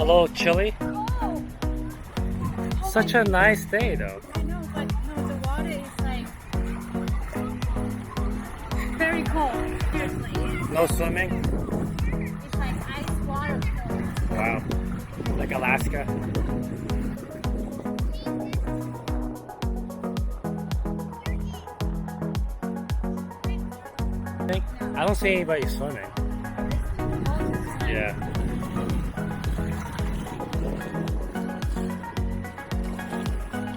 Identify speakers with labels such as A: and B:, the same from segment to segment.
A: A little chilly.
B: Oh,
A: Such a nice day though.
B: I know, but no, the water is like very cold. Seriously,
A: No swimming.
B: it's like ice water cold.
A: Wow. Like Alaska. I don't see anybody swimming. Yeah.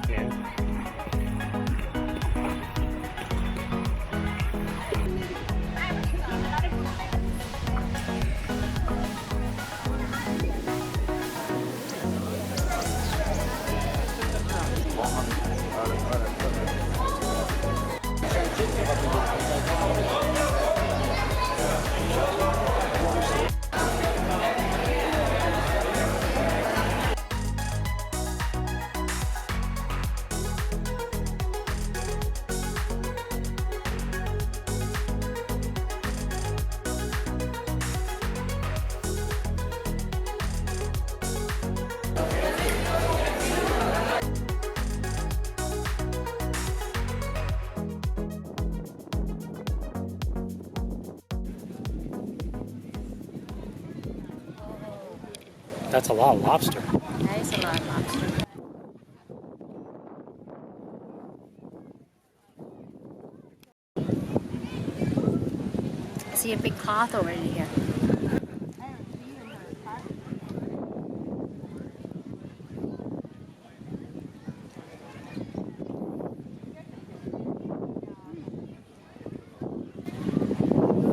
A: Yeah. That's a lot of lobster.
B: That is a lot of lobster. I see a big cloth over here.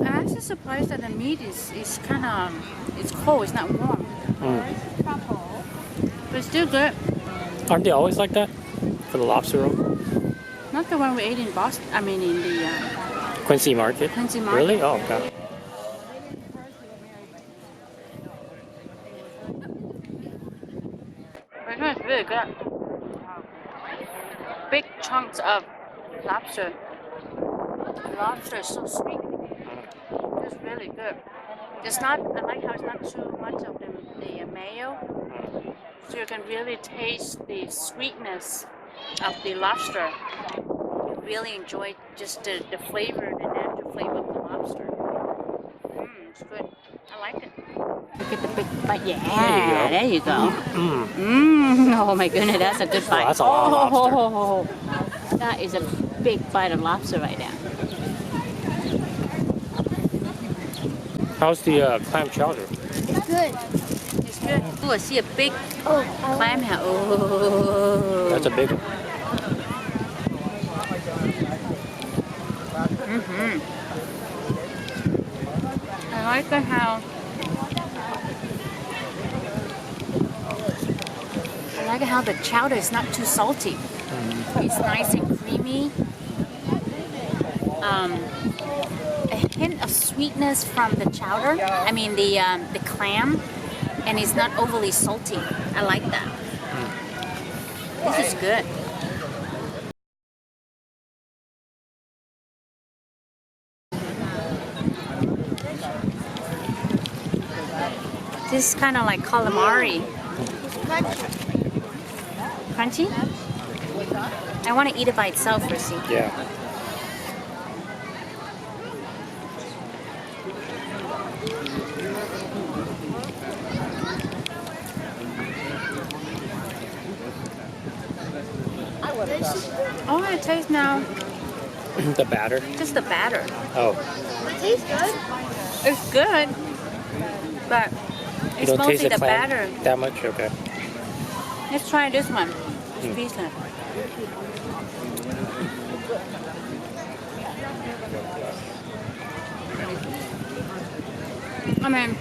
B: I'm actually surprised that the meat is kind of, it's cold, it's not warm. But it's still good.
A: Aren't they always like that? For the lobster roll?
B: Not the one we ate in Boston, I mean in the
A: Quincy Market?
B: Quincy Market.
A: Really? Oh, okay.
B: This one is really good. Big chunks of lobster. The lobster is so sweet. It's really good. It's not, I like how it's not too much of the mayo. So you can really taste the sweetness of the lobster. You really enjoy just the flavor, the natural flavor of the lobster. It's good. I like it. Look at the big bite. Yeah, there you go. Oh my goodness, that's a good bite.
A: That's a lot of lobster.
B: That is a big bite of lobster right there.
A: How's the clam chowder?
B: It's good. It's good. Oh, I see a big clam here. Oh.
A: That's a big one.
B: I like how the chowder is not too salty. It's nice and creamy. A hint of sweetness from the chowder. I mean the clam, and it's not overly salty. I like that. This is good. This is kind of like calamari. Crunchy? I want to eat it by itself first.
A: Yeah.
B: Oh, it tastes now.
A: The batter?
B: Just the batter.
A: Oh.
B: It tastes good. It's good, but
A: You
B: it's
A: don't
B: mostly
A: taste the
B: the
A: clam
B: batter.
A: that much? Okay.
B: Let's try this one. This pizza. I mean,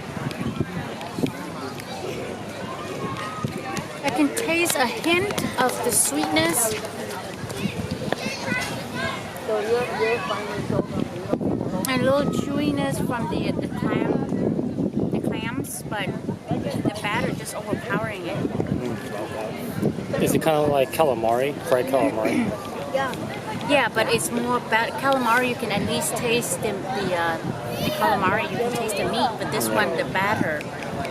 B: I can taste a hint of the sweetness. And a little chewiness from the clams, but the batter just overpowering it.
A: Is it kind of like calamari, fried calamari?
B: Yeah, but it's more about calamari. You can at least taste the calamari. You can taste the meat, but this one, the batter,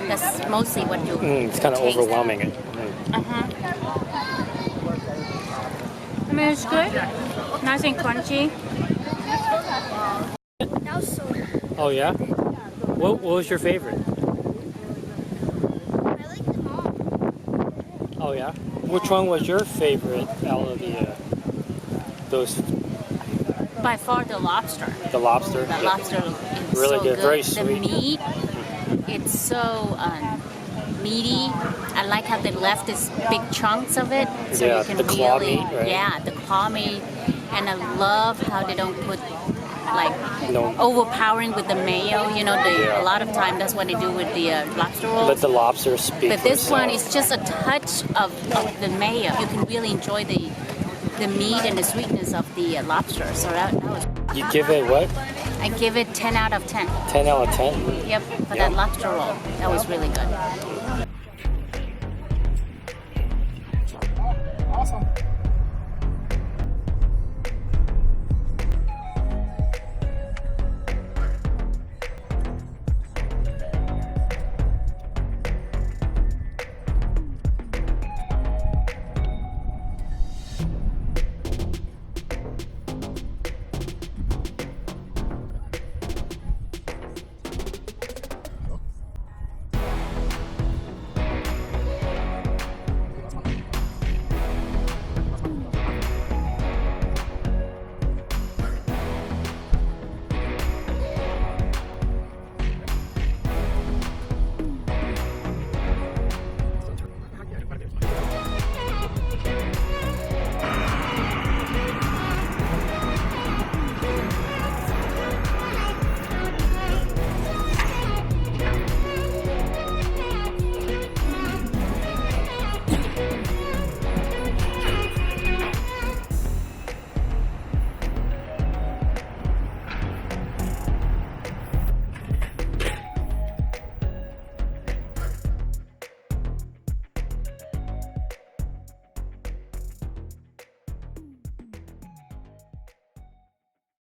B: That's mostly what you.
A: It's kind of
B: taste.
A: overwhelming it.
B: I mean, it's good. Nice and crunchy.
A: Oh yeah? What was your favorite?
C: I like them all.
A: Oh yeah? Which one was your favorite out of those?
B: By far, the lobster.
A: The lobster?
B: The lobster is
A: Really
B: so
A: good, very
B: The
A: sweet.
B: meat, it's so meaty. I like how they left these big chunks of it, so
A: Yeah,
B: you can
A: the claw
B: really,
A: meat, right?
B: yeah, the claw meat. And I love how they don't put like
A: No.
B: overpowering with the mayo. You know,
A: Yeah.
B: a lot of time that's what they do with the lobster rolls.
A: Let the lobster speak
B: But
A: for
B: this one
A: itself.
B: is just a touch of the mayo. You can really enjoy the meat and the sweetness of the lobster. So that was.
A: You give it what?
B: I give it 10 out of 10.
A: 10 out of 10?
B: Yep, for that lobster roll. That was really good.